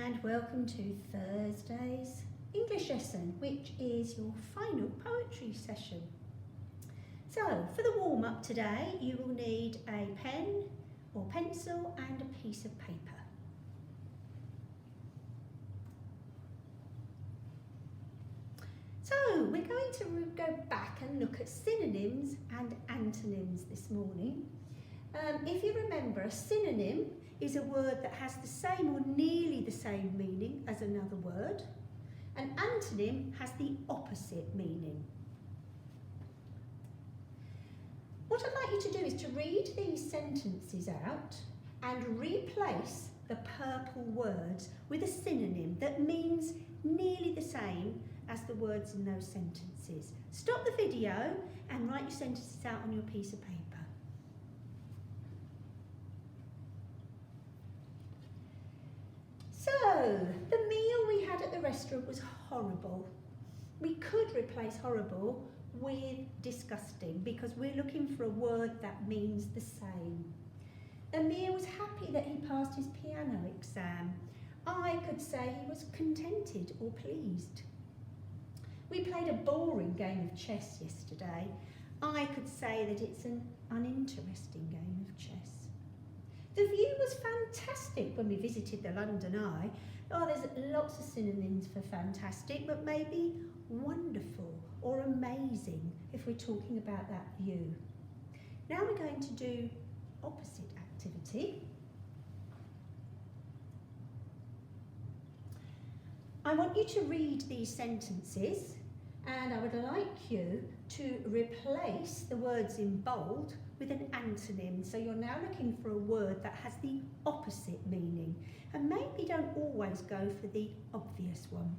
and welcome to Thursday's English lesson, which is your final poetry session. So, for the warm-up today, you will need a pen or pencil and a piece of paper. So, we're going to go back and look at synonyms and antonyms this morning. If you remember, a synonym is a word that has the same or nearly the same meaning as another word. An antonym has the opposite meaning. What I'd like you to do is to read these sentences out and replace the purple words with a synonym that means nearly the same as the words in those sentences. Stop the video and write your sentences out on your piece of paper. So, the meal we had at the restaurant was horrible. We could replace horrible with disgusting because we're looking for a word that means the same. Amir was happy that he passed his piano exam. I could say he was contented or pleased. We played a boring game of chess yesterday. I could say that it's an uninteresting game of chess. The view was fantastic when we visited the London Eye. Oh, there's lots of synonyms for fantastic, but maybe wonderful or amazing if we're talking about that view. Now we're going to do opposite activity. I want you to read these sentences and I would like you to replace the words in bold with an antonym. So you're now looking for a word that has the opposite meaning. And maybe don't always go for the obvious one.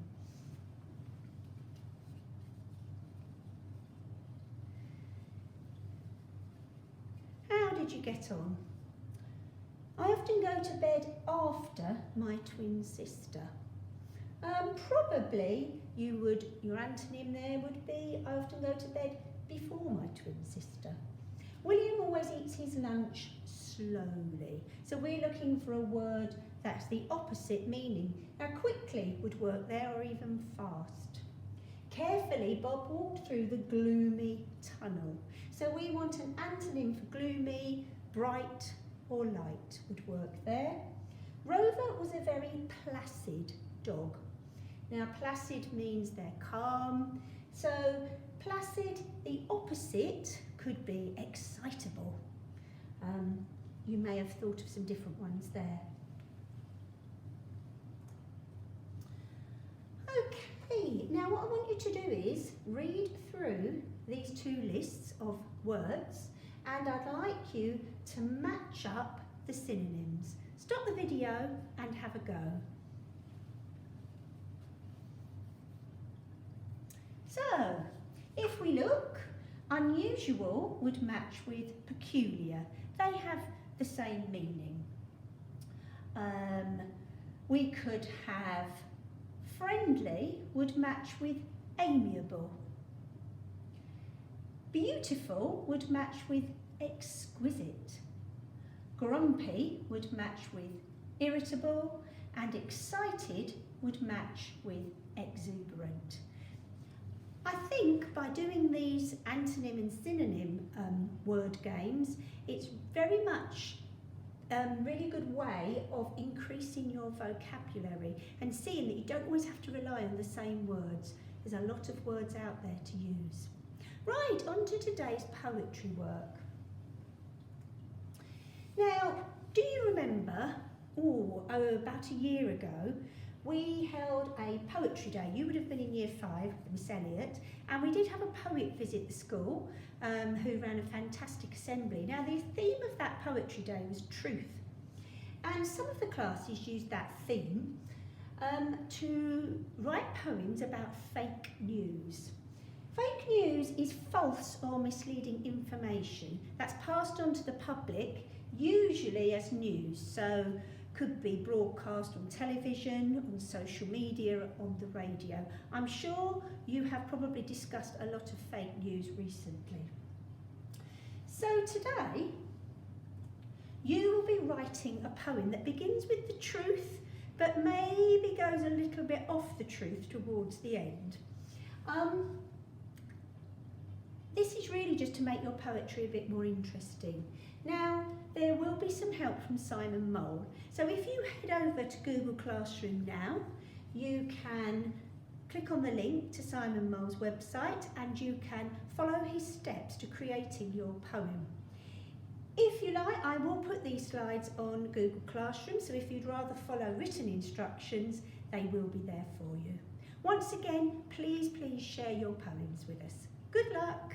How did you get on? I often go to bed after my twin sister. Probably your antonym there would be, I often go to bed before my twin sister. William always eats his lunch slowly. So we're looking for a word that's the opposite meaning. Now quickly would work there, or even fast. Carefully, Bob walked through the gloomy tunnel. So we want an antonym for gloomy, bright or light would work there. Rover was a very placid dog. Now placid means they're calm. So placid, the opposite could be excitable. You may have thought of some different ones there. Okay, now what I want you to do is read through these two lists of words and I'd like you to match up the synonyms. Stop the video and have a go. So, if we look, unusual would match with peculiar. They have the same meaning. We could have friendly would match with amiable. Beautiful would match with exquisite. Grumpy would match with irritable, and excited would match with exuberant. I think by doing these antonym and synonym word games, it's very much a really good way of increasing your vocabulary and seeing that you don't always have to rely on the same words. There's a lot of words out there to use. Right, on to today's poetry work. Now, do you remember, about a year ago, we held a poetry day. You would have been in year 5 with Miss Elliott, and we did have a poet visit the school who ran a fantastic assembly. Now the theme of that poetry day was truth, and some of the classes used that theme to write poems about fake news. Fake news is false or misleading information that's passed on to the public, usually as news. So could be broadcast on television, on social media, on the radio. I'm sure you have probably discussed a lot of fake news recently. So today, you will be writing a poem that begins with the truth but maybe goes a little bit off the truth towards the end. This is really just to make your poetry a bit more interesting. Now, there will be some help from Simon Mole. So if you head over to Google Classroom now, you can click on the link to Simon Mole's website and you can follow his steps to creating your poem. If you like, I will put these slides on Google Classroom, so if you'd rather follow written instructions, they will be there for you. Once again, please share your poems with us. Good luck!